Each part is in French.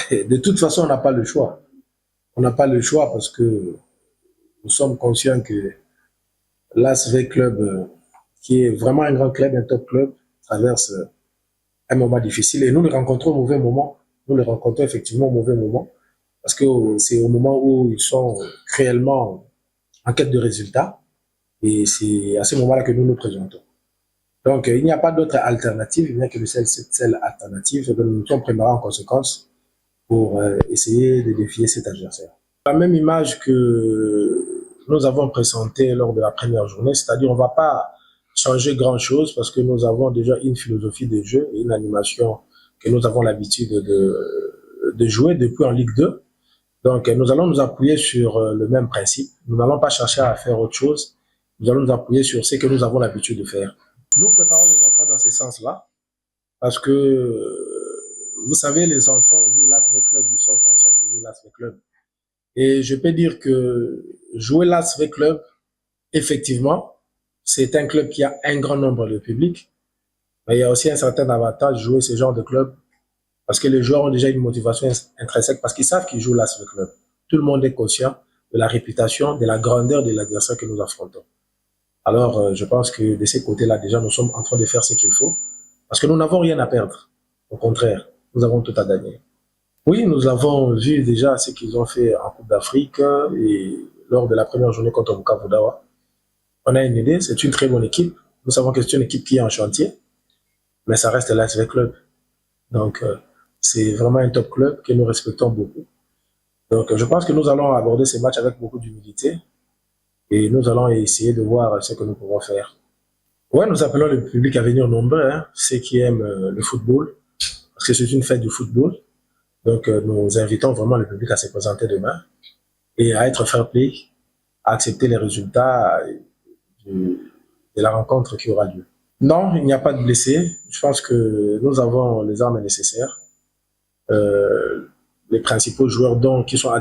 Et de toute façon, on n'a pas le choix. On n'a pas le choix parce que nous sommes conscients que l'ASV Club, qui est vraiment un grand club, un top club, traverse un moment difficile et nous les rencontrons au mauvais moment. Nous les rencontrons effectivement au mauvais moment parce que c'est au moment où ils sont réellement en quête de résultats et c'est à ce moment-là que nous nous présentons. Donc, il n'y a pas d'autre alternative, il n'y a que celle alternative que nous nous prendrons en conséquence pour essayer de défier cet adversaire. La même image que nous avons présentée lors de la première journée, c'est-à-dire on ne va pas changer grand-chose parce que nous avons déjà une philosophie de jeu et une animation que nous avons l'habitude de jouer depuis en Ligue 2. Donc, nous allons nous appuyer sur le même principe. Nous n'allons pas chercher à faire autre chose. Nous allons nous appuyer sur ce que nous avons l'habitude de faire. Nous préparons les enfants dans ce sens-là parce que, vous savez, les enfants jouent l'ASV Club, ils sont conscients qu'ils jouent l'ASV Club. Et je peux dire que jouer l'ASV Club, effectivement, c'est un club qui a un grand nombre de public, mais il y a aussi un certain avantage de jouer ce genre de club parce que les joueurs ont déjà une motivation intrinsèque parce qu'ils savent qu'ils jouent l'ASV Club. Tout le monde est conscient de la réputation, de la grandeur de l'adversaire que nous affrontons. Alors, je pense que de ces côtés-là, déjà, nous sommes en train de faire ce qu'il faut parce que nous n'avons rien à perdre. Au contraire, nous avons tout à gagner. Oui, nous avons vu déjà ce qu'ils ont fait en Coupe d'Afrique et lors de la première journée contre Bukavu Dawa. On a une idée, c'est une très bonne équipe. Nous savons que c'est une équipe qui est en chantier, mais ça reste l'ASV Club. Donc, c'est vraiment un top club que nous respectons beaucoup. Donc, je pense que nous allons aborder ces matchs avec beaucoup d'humilité et nous allons essayer de voir ce que nous pouvons faire. Ouais, nous appelons le public à venir nombreux, hein, ceux qui aiment le football, parce que c'est une fête du football. Donc, nous invitons vraiment le public à se présenter demain et à être fair play, à accepter les résultats de la rencontre qui aura lieu. Non, il n'y a pas de blessés. Je pense que nous avons les armes nécessaires. Les principaux joueurs donc, qui sont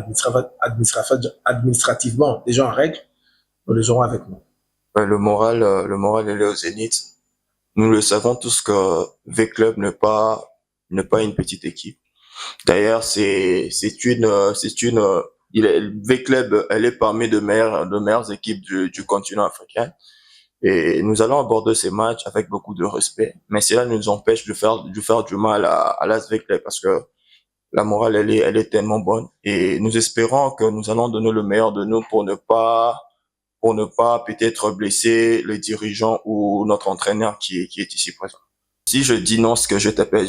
administrativement déjà en règle, nous les aurons avec nous. Le moral il est au zénith. Nous le savons tous que V-Club n'est pas une petite équipe. D'ailleurs, V-Club, elle est parmi de meilleures équipes du continent africain. Et nous allons aborder ces matchs avec beaucoup de respect. Mais cela nous empêche de faire du mal à l'AS V-Club parce que la morale, elle est tellement bonne. Et nous espérons que nous allons donner le meilleur de nous pour ne pas peut-être blesser le dirigeant ou notre entraîneur qui est ici présent. Si je dis non, ce que je tapais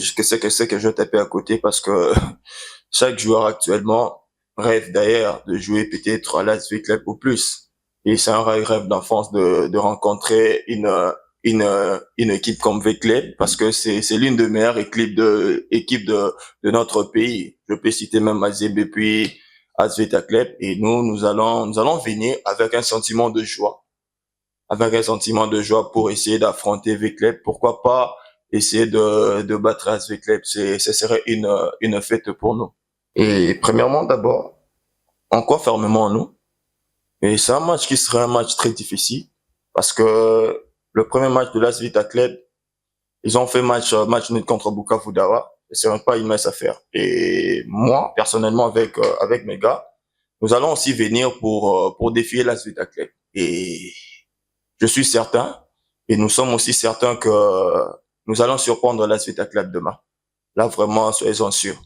à côté parce que chaque joueur actuellement rêve d'ailleurs de jouer peut-être à l'ASV Club ou plus. Et c'est un rêve d'enfance de rencontrer une équipe comme V-Club parce que c'est l'une des meilleures équipes de notre pays. Je peux citer même Azebe puis Asveta Club et nous allons venir avec un sentiment de joie. Avec un sentiment de joie pour essayer d'affronter V-Club. Pourquoi pas essayer de battre ASV Club, ce serait une fête pour nous. Et premièrement, d'abord, en quoi fermement-nous? Et c'est un match qui serait un match très difficile parce que le premier match de l'AS Vita Club, ils ont fait match nul contre Bukavu Dawa. Et c'est pas une mince affaire. Et moi, personnellement, avec mes gars, nous allons aussi venir pour défier l'AS Vita Club. Et je suis certain, et nous sommes aussi certains que nous allons surprendre l'AS Vita Club demain. Là, vraiment, soyez-en sûrs.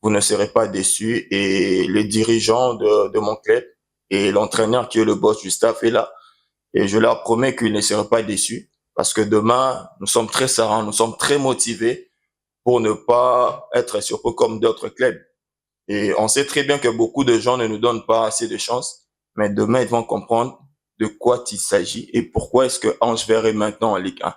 Vous ne serez pas déçus et les dirigeants de mon club et l'entraîneur qui est le boss du staff est là. Et je leur promets qu'ils ne seraient pas déçus parce que demain, nous sommes très sereins, nous sommes très motivés pour ne pas être surpris comme d'autres clubs. Et on sait très bien que beaucoup de gens ne nous donnent pas assez de chance, mais demain, ils vont comprendre de quoi il s'agit et pourquoi est-ce que Ange Vert est maintenant en Ligue 1.